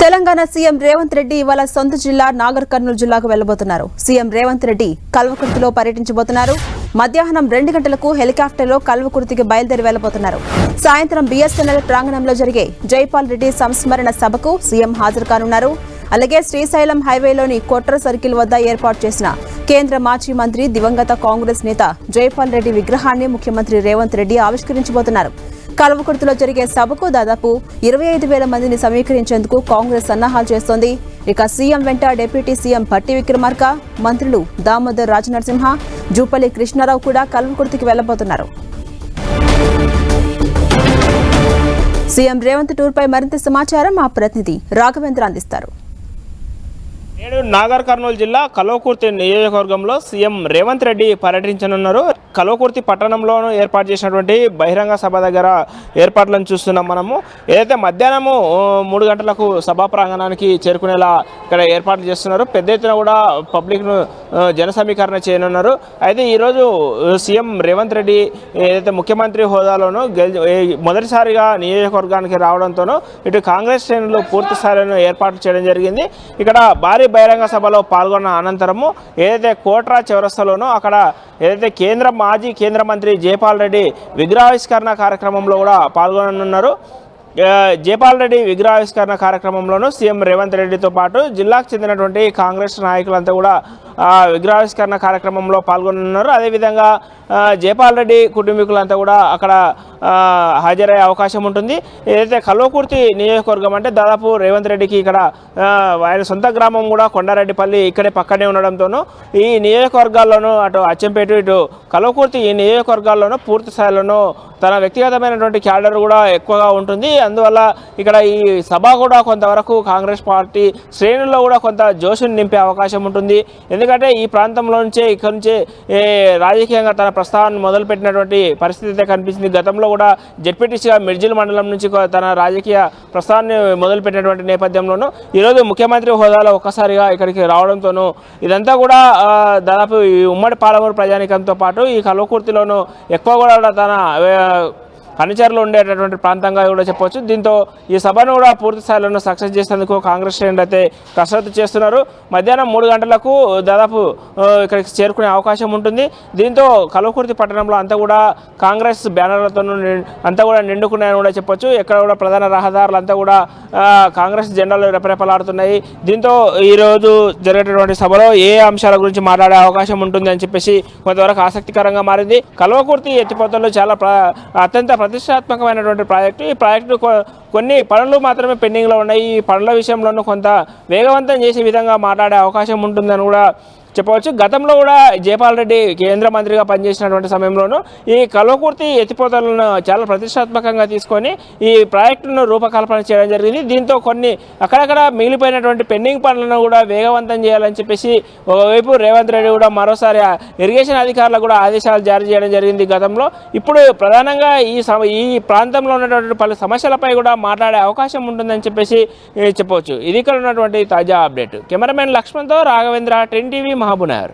Telangana CM Revanth Reddy ఇవాళ సొంత జిల్లా నాగర్ కర్నూలు జిల్లాకు వెళ్లబోతున్నారు. సీఎం రేవంత్ రెడ్డి కల్వకుర్తిలో పర్యటించబోతున్నారు. మధ్యాహ్నం 2 గంటలకు హెలికాప్టర్లో కల్వకుర్తికి బయలుదేరి వెళ్లబోతున్నారు. సాయంత్రం బీఎస్ఎన్ఎల్ ప్రాంగణంలో జరిగే జైపాల్ రెడ్డి సంస్మరణ సభకు సీఎం హాజరు కానున్నారు. అలాగే శ్రీశైలం హైవేలోని కొట్ర సర్కిల్ వద్ద ఏర్పాటు చేసిన కేంద్ర మాజీ మంత్రి దివంగత కాంగ్రెస్ నేత జైపాల్ రెడ్డి విగ్రహాన్ని ముఖ్యమంత్రి రేవంత్ రెడ్డి ఆవిష్కరించబోతున్నారు. కల్వకుర్తిలో జరిగే సభకు దాదాపు 25,000 మందిని సమీకరించేందుకు కాంగ్రెస్ సన్నాహాలు చేస్తోంది. ఇక సీఎం వెంట డిప్యూటీ సీఎం భట్టి విక్రమార్క, మంత్రులు దామోదర్ రాజనరసింహ, జూపల్లి కృష్ణారావు కూడా కల్వకుర్తికి వెళ్లబోతున్నారు. సీఎం రేవంత్ టూర్పై మరింత సమాచారం మా ప్రతినిధి రాఘవేంద్ర అందిస్తారు. నేడు నాగర్ కర్నూలు జిల్లా కల్వకుర్తి నియోజకవర్గంలో సీఎం రేవంత్ రెడ్డి పర్యటించనున్నారు. కల్వకుర్తి పట్టణంలోనూ ఏర్పాటు చేసినటువంటి బహిరంగ సభ దగ్గర ఏర్పాట్లను చూస్తున్నాం. మనము ఏదైతే మధ్యాహ్నము 3 గంటలకు సభా ప్రాంగణానికి చేరుకునేలా ఇక్కడ ఏర్పాట్లు చేస్తున్నారు. పెద్ద ఎత్తున కూడా పబ్లిక్ను జన సమీకరణ చేయనున్నారు. అయితే ఈరోజు సీఎం రేవంత్ రెడ్డి ఏదైతే ముఖ్యమంత్రి హోదాలోనూ మొదటిసారిగా నియోజకవర్గానికి రావడంతోనూ ఇటు కాంగ్రెస్ శ్రేణులు పూర్తి స్థాయిలో ఏర్పాట్లు చేయడం జరిగింది. ఇక్కడ భారీ బహిరంగ సభలో పాల్గొన్న అనంతరము ఏదైతే కోట్రా చౌరస్తాలోనో అక్కడ ఏదైతే మాజీ కేంద్ర మంత్రి జైపాల్ రెడ్డి విగ్రహావిష్కరణ కార్యక్రమంలో కూడా పాల్గొననున్నారు. జైపాల్ రెడ్డి విగ్రహావిష్కరణ కార్యక్రమంలోనూ సీఎం రేవంత్ రెడ్డితో పాటు జిల్లాకు చెందినటువంటి కాంగ్రెస్ నాయకులంతా కూడా విగ్రహావిష్కరణ కార్యక్రమంలో పాల్గొనున్నారు. అదేవిధంగా జైపాల్ రెడ్డి కుటుంబీకులంతా కూడా అక్కడ హాజరయ్యే అవకాశం ఉంటుంది. ఏదైతే కల్వకుర్తి నియోజకవర్గం అంటే దాదాపు రేవంత్ రెడ్డికి ఇక్కడ ఆయన సొంత గ్రామం కూడా కొండారెడ్డిపల్లి ఇక్కడే పక్కనే ఉండడంతోనూ ఈ నియోజకవర్గాల్లోనూ అటు అచ్చంపేట ఇటు కల్వకుర్తి ఈ నియోజకవర్గాల్లోనూ పూర్తి స్థాయిలోనూ తన వ్యక్తిగతమైనటువంటి క్యాడర్ కూడా ఎక్కువగా ఉంటుంది. అందువల్ల ఇక్కడ ఈ సభ కూడా కొంతవరకు కాంగ్రెస్ పార్టీ శ్రేణుల్లో కూడా కొంత జోషుని నింపే అవకాశం ఉంటుంది. ఎందుకంటే ఈ ప్రాంతంలో నుంచే ఇక్కడ నుంచే రాజకీయంగా తన ప్రస్థానాన్ని మొదలుపెట్టినటువంటి పరిస్థితి అయితే కనిపించింది. గతంలో కూడా జెడ్పీటీసీగా మిర్జిల్ మండలం నుంచి తన రాజకీయ ప్రస్థానాన్ని మొదలుపెట్టినటువంటి నేపథ్యంలోనూ ఈరోజు ముఖ్యమంత్రి హోదాలో ఒక్కసారిగా ఇక్కడికి రావడంతోనూ ఇదంతా కూడా దాదాపు ఈ ఉమ్మడి పాలమూరు ప్రజానీకంతో పాటు ఈ కల్వకుర్తిలోనూ ఎక్కువ కూడా తన అనుచరులు ఉండేటటువంటి ప్రాంతంగా కూడా చెప్పవచ్చు. దీంతో ఈ సభను కూడా పూర్తి స్థాయిలో సక్సెస్ చేసేందుకు కాంగ్రెస్ శ్రేణులు అయితే కసరత్తు చేస్తున్నారు. మధ్యాహ్నం 3 గంటలకు దాదాపు ఇక్కడికి చేరుకునే అవకాశం ఉంటుంది. దీంతో కల్వకుర్తి పట్టణంలో అంతా కూడా కాంగ్రెస్ బ్యానర్లతో అంతా కూడా నిండుకున్నాయని కూడా చెప్పొచ్చు. ఎక్కడ కూడా ప్రధాన రహదారులు అంతా కూడా కాంగ్రెస్ జెండాలు రెపరెపలాడుతున్నాయి. దీంతో ఈరోజు జరిగేటటువంటి సభలో ఏ అంశాల గురించి మాట్లాడే అవకాశం ఉంటుంది అని చెప్పేసి కొంతవరకు ఆసక్తికరంగా మారింది. కల్వకుర్తి ఎత్తిపోతలు చాలా అత్యంత ప్రతిష్టాత్మకమైనటువంటి ప్రాజెక్టు. ఈ ప్రాజెక్టు కొన్ని పనులు మాత్రమే పెండింగ్లో ఉన్నాయి. ఈ పనుల విషయంలోనూ కొంత వేగవంతం చేసే విధంగా మాట్లాడే అవకాశం ఉంటుందని కూడా చెప్పవచ్చు. గతంలో కూడా జైపాల్ రెడ్డి కేంద్ర మంత్రిగా పనిచేసినటువంటి సమయంలోనూ ఈ కల్వకుర్తి ఎత్తిపోతలను చాలా ప్రతిష్టాత్మకంగా తీసుకొని ఈ ప్రాజెక్టును రూపకల్పన చేయడం జరిగింది. దీంతో కొన్ని అక్కడక్కడ మిగిలిపోయినటువంటి పెండింగ్ పనులను కూడా వేగవంతం చేయాలని చెప్పేసి ఒకవైపు రేవంత్ రెడ్డి కూడా మరోసారి ఇరిగేషన్ అధికారులకు కూడా ఆదేశాలు జారీ చేయడం జరిగింది గతంలో. ఇప్పుడు ప్రధానంగా ఈ ప్రాంతంలో ఉన్నటువంటి పలు సమస్యలపై కూడా మాట్లాడే అవకాశం ఉంటుందని చెప్పేసి చెప్పవచ్చు. ఇది ఇక్కడ ఉన్నటువంటి తాజా అప్డేట్. కెమెరామెన్ లక్ష్మణ్తో రాఘవేంద్ర, 10 టీవీ, మహబూబ్నగర్.